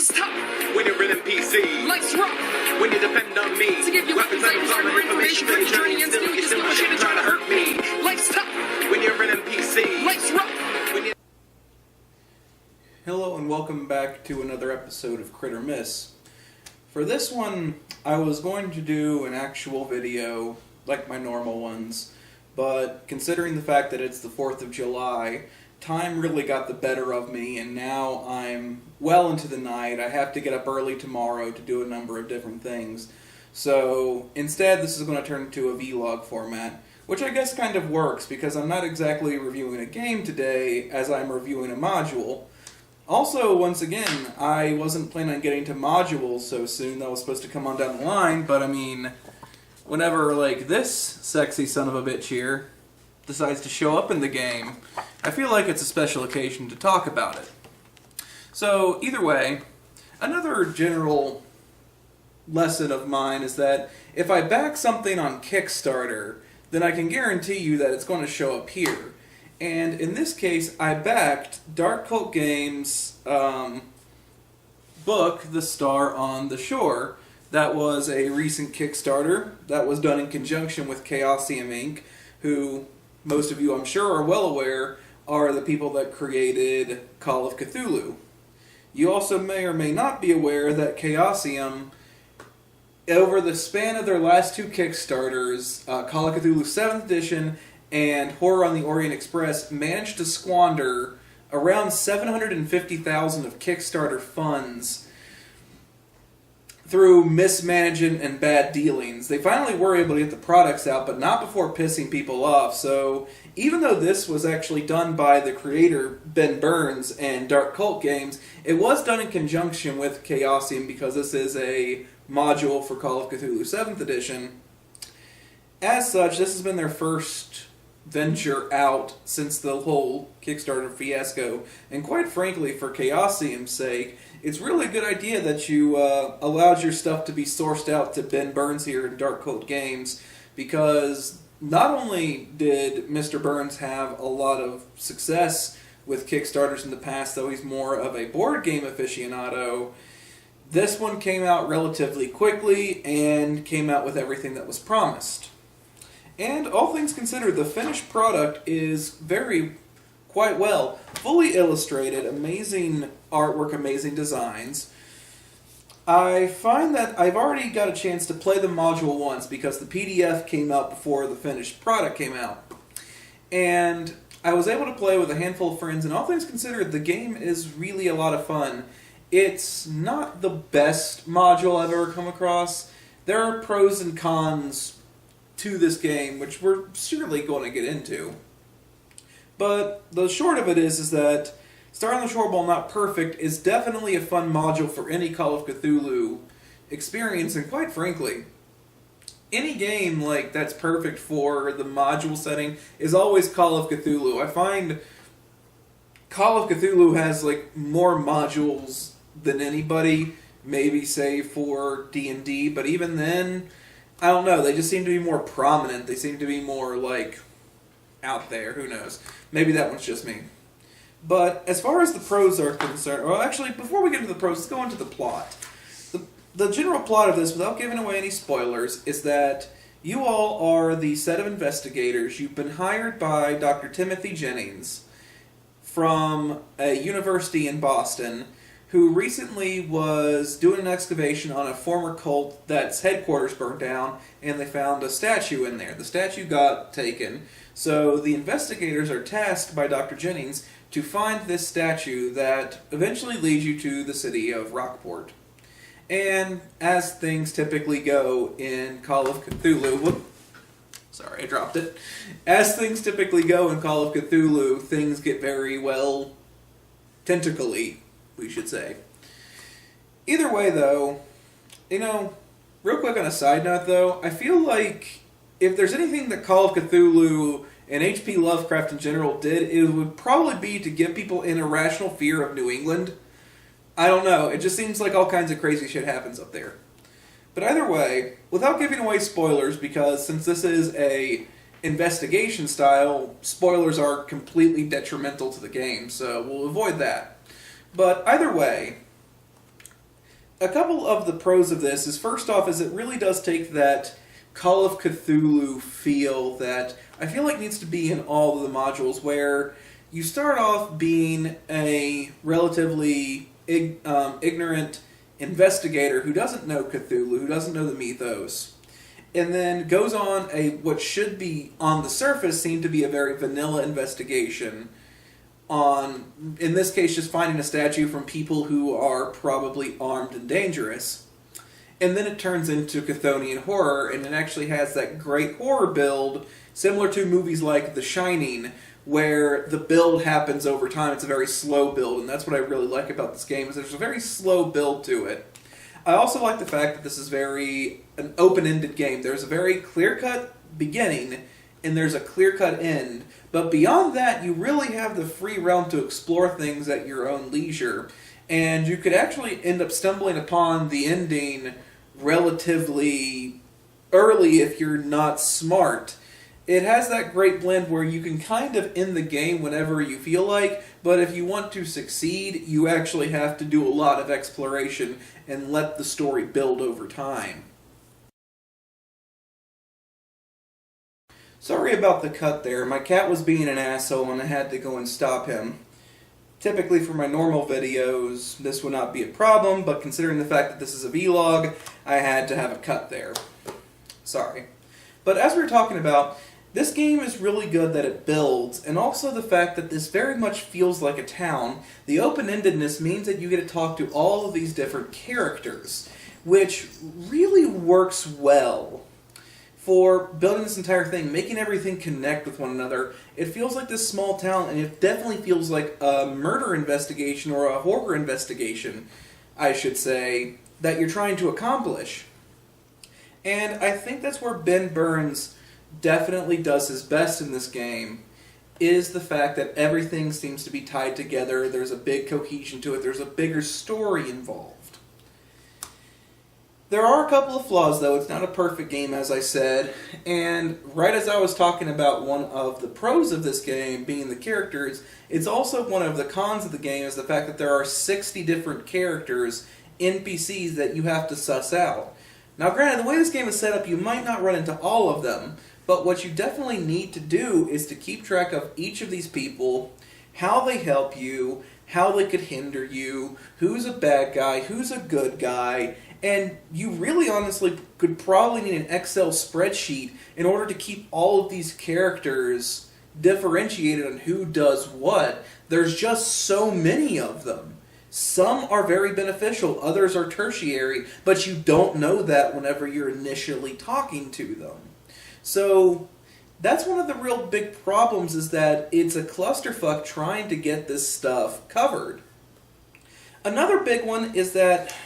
Life's tough when you're an NPC. Life's rough When you depend on me. to give you weapons, items, armor, information for your journey, and still you still shit and try to hurt me. Life's tough When you're an NPC. Life's rough. Hello and welcome back to another episode of Crit or Miss. For this one, I was going to do an actual video, like my normal ones, but considering the fact that it's the 4th of July, time really got the better of me, and now I'm well into the night. I have to get up early tomorrow to do a number of different things. So instead, this is going to turn into a vlog format, which I guess kind of works, because I'm not exactly reviewing a game today as I'm reviewing a module. Also, once again, I wasn't planning on getting to modules so soon. That was supposed to come on down the line, but I mean, whenever, like, this sexy son of a bitch here decides to show up in the game, I feel like it's a special occasion to talk about it. So, either way, another general lesson of mine is that if I back something on Kickstarter, then I can guarantee you that it's going to show up here. And in this case, I backed Dark Cult Games' book, The Star on the Shore. That was a recent Kickstarter that was done in conjunction with Chaosium Inc., who most of you, I'm sure, are well aware, are the people that created Call of Cthulhu. You also may or may not be aware that Chaosium, over the span of their last two Kickstarters, Call of Cthulhu 7th Edition and Horror on the Orient Express, managed to squander around $750,000 of Kickstarter funds through mismanagement and bad dealings. They finally were able to get the products out, but not before pissing people off. So even though this was actually done by the creator, Ben Burns, and Dark Cult Games, it was done in conjunction with Chaosium because this is a module for Call of Cthulhu 7th Edition. As such, this has been their first venture out since the whole Kickstarter fiasco, and quite frankly, for Chaosium's sake, it's really a good idea that you allowed your stuff to be sourced out to Ben Burns here in Dark Cult Games, because not only did Mr. Burns have a lot of success with Kickstarters in the past, though he's more of a board game aficionado, this one came out relatively quickly and came out with everything that was promised. And all things considered, the finished product is quite well, fully illustrated, amazing artwork, amazing designs. I find that I've already got a chance to play the module once because the PDF came out before the finished product came out. And I was able to play with a handful of friends, and all things considered, the game is really a lot of fun. It's not the best module I've ever come across. There are pros and cons to this game, which we're surely going to get into. But the short of it is that Star on the Shore, while not perfect, is definitely a fun module for any Call of Cthulhu experience, and quite frankly, any game like that's perfect for the module setting is always Call of Cthulhu. I find Call of Cthulhu has like more modules than anybody, maybe save for D&D, but even then, I don't know, they just seem to be more prominent. They seem to be more, like, out there. Who knows? Maybe that one's just me. But as far as the pros are concerned, well, actually, before we get into the pros, let's go into the plot. The general plot of this, without giving away any spoilers, is that you all are the set of investigators. You've been hired by Dr. Timothy Jennings from a university in Boston, who recently was doing an excavation on a former cult that's headquarters burned down, and they found a statue in there. The statue got taken, so the investigators are tasked by Dr. Jennings to find this statue that eventually leads you to the city of Rockport. And as things typically go in Call of Cthulhu... Sorry, I dropped it. As things typically go in Call of Cthulhu, things get very, well, tentacle-y, we should say. Either way, though, you know, real quick on a side note, though, I feel like if there's anything that Call of Cthulhu and H.P. Lovecraft in general did, it would probably be to give people an irrational fear of New England. I don't know, it just seems like all kinds of crazy shit happens up there. But either way, without giving away spoilers, because since this is a investigation style, spoilers are completely detrimental to the game, so we'll avoid that. But either way, a couple of the pros of this is, first off, is it really does take that Call of Cthulhu feel that I feel like needs to be in all of the modules, where you start off being a relatively ignorant investigator who doesn't know Cthulhu, who doesn't know the mythos, and then goes on what should be, on the surface, seem to be a very vanilla investigation on, in this case, just finding a statue from people who are probably armed and dangerous. And then it turns into Chthonian horror, and it actually has that great horror build, similar to movies like The Shining, where the build happens over time. It's a very slow build, and that's what I really like about this game, is there's a very slow build to it. I also like the fact that this is an open-ended game. There's a very clear-cut beginning, and there's a clear-cut end. But beyond that, you really have the free realm to explore things at your own leisure. And you could actually end up stumbling upon the ending relatively early if you're not smart. It has that great blend where you can kind of end the game whenever you feel like, but if you want to succeed, you actually have to do a lot of exploration and let the story build over time. Sorry about the cut there. My cat was being an asshole and I had to go and stop him. Typically for my normal videos, this would not be a problem, but considering the fact that this is a vlog, I had to have a cut there. Sorry. But as we were talking about, this game is really good that it builds, and also the fact that this very much feels like a town. The open-endedness means that you get to talk to all of these different characters, which really works well for building this entire thing, making everything connect with one another. It feels like this small town, and it definitely feels like a murder investigation, or a horror investigation, I should say, that you're trying to accomplish. And I think that's where Ben Burns definitely does his best in this game, is the fact that everything seems to be tied together. There's a big cohesion to it. There's a bigger story involved. There are a couple of flaws, though. It's not a perfect game, as I said. And right as I was talking about one of the pros of this game being the characters, it's also one of the cons of the game, is the fact that there are 60 different characters, NPCs, that you have to suss out. Now, granted, the way this game is set up, you might not run into all of them, but what you definitely need to do is to keep track of each of these people, how they help you, how they could hinder you, who's a bad guy, who's a good guy, and you really honestly could probably need an Excel spreadsheet in order to keep all of these characters differentiated on who does what. There's just so many of them. Some are very beneficial, others are tertiary, but you don't know that whenever you're initially talking to them. So that's one of the real big problems, is that it's a clusterfuck trying to get this stuff covered. Another big one is that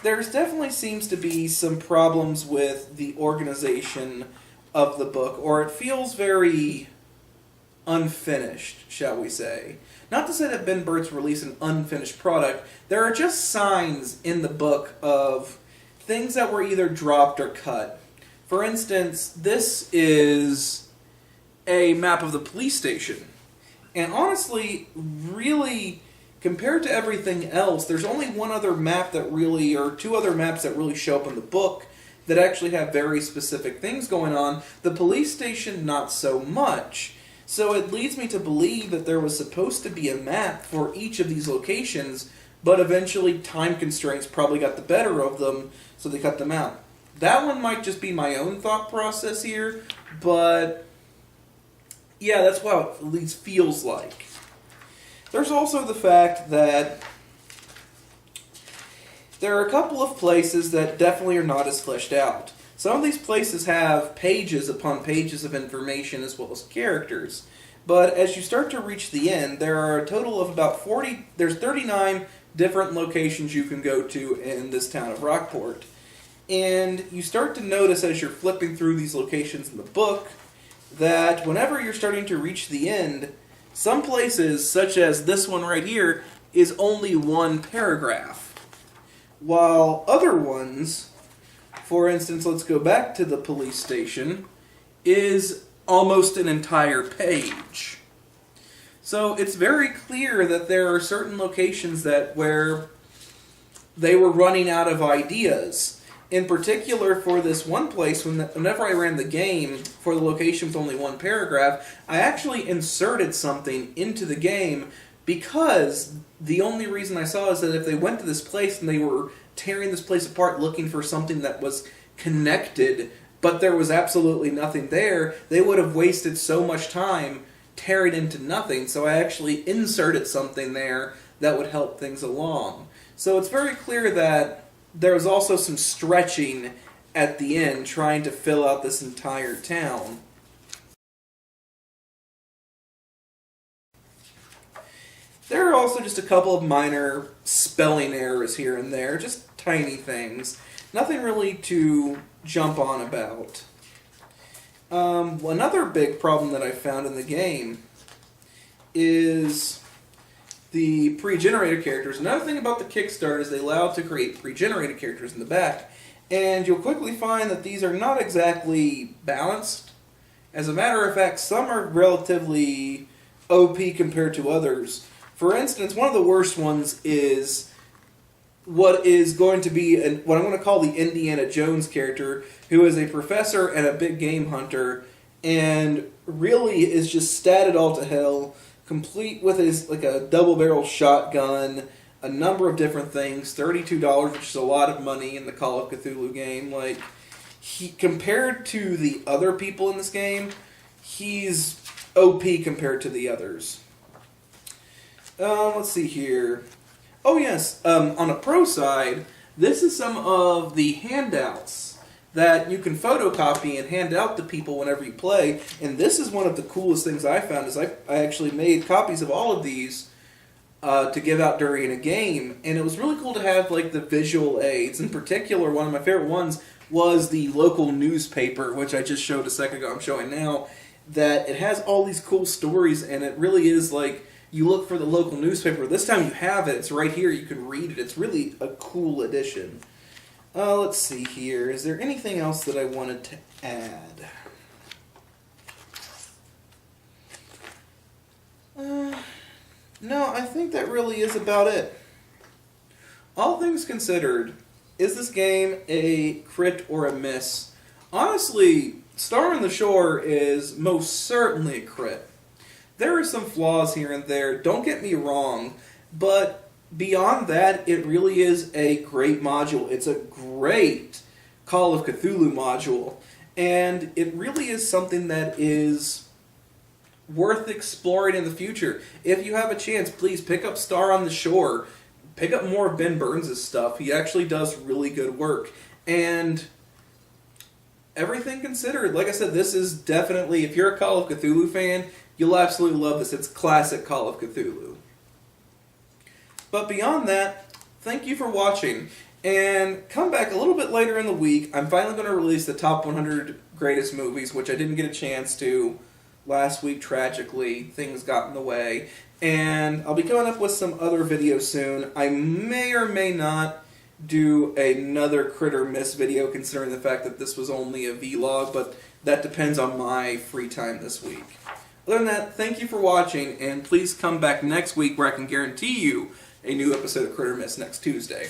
there's definitely seems to be some problems with the organization of the book, or it feels very unfinished, shall we say. Not to say that Ben Burns released an unfinished product, there are just signs in the book of things that were either dropped or cut. For instance, this is a map of the police station. And honestly, really, compared to everything else, there's only one other map that really, or two other maps that really show up in the book that actually have very specific things going on. The police station, not so much. So it leads me to believe that there was supposed to be a map for each of these locations, but eventually time constraints probably got the better of them, so they cut them out. That one might just be my own thought process here, but yeah, that's what it at least feels like. There's also the fact that there are a couple of places that definitely are not as fleshed out. Some of these places have pages upon pages of information as well as characters. But as you start to reach the end, there are a total of about 39 different locations you can go to in this town of Rockport. And you start to notice as you're flipping through these locations in the book that whenever you're starting to reach the end, some places, such as this one right here, is only one paragraph. While other ones, for instance, let's go back to the police station, is almost an entire page. So it's very clear that there are certain locations that where they were running out of ideas. In particular, for this one place, whenever I ran the game for the location with only one paragraph, I actually inserted something into the game because the only reason I saw is that if they went to this place and they were tearing this place apart looking for something that was connected, but there was absolutely nothing there, they would have wasted so much time tearing into nothing. So I actually inserted something there that would help things along. So it's very clear that there was also some stretching at the end, trying to fill out this entire town. There are also just a couple of minor spelling errors here and there, just tiny things. Nothing really to jump on about. Another big problem that I found in the game is the pre-generated characters. Another thing about the Kickstarter is they allow to create pre-generated characters in the back, and you'll quickly find that these are not exactly balanced. As a matter of fact, some are relatively OP compared to others. For instance, one of the worst ones is what is going to be what I'm going to call the Indiana Jones character, who is a professor and a big game hunter, and really is just statted all to hell, complete with his a double-barrel shotgun, a number of different things, $32, which is a lot of money in the Call of Cthulhu game. Compared to the other people in this game, he's OP compared to the others. Let's see here. Oh yes, on a pro side, this is some of the handouts that you can photocopy and hand out to people whenever you play. And this is one of the coolest things I found, is I actually made copies of all of these to give out during a game. And it was really cool to have the visual aids. In particular, one of my favorite ones was the local newspaper, which I just showed a second ago, I'm showing now, that it has all these cool stories, and it really is you look for the local newspaper. This time you have it. It's right here. You can read it. It's really a cool addition. Let's see here. Is there anything else that I wanted to add? No, I think that really is about it. All things considered, is this game a crit or a miss? Honestly, Star on the Shore is most certainly a crit. There are some flaws here and there, don't get me wrong, but beyond that, it really is a great module. It's a great Call of Cthulhu module, and it really is something that is worth exploring in the future. If you have a chance, please pick up Star on the Shore. Pick up more of Ben Burns' stuff. He actually does really good work. And everything considered, like I said, this is definitely, if you're a Call of Cthulhu fan, you'll absolutely love this. It's classic Call of Cthulhu. But beyond that, thank you for watching. And come back a little bit later in the week. I'm finally going to release the top 100 greatest movies, which I didn't get a chance to last week, tragically. Things got in the way. And I'll be coming up with some other videos soon. I may or may not do another Crit or Miss video, considering the fact that this was only a vlog, but that depends on my free time this week. Other than that, thank you for watching, and please come back next week where I can guarantee you a new episode of Crit or Miss next Tuesday.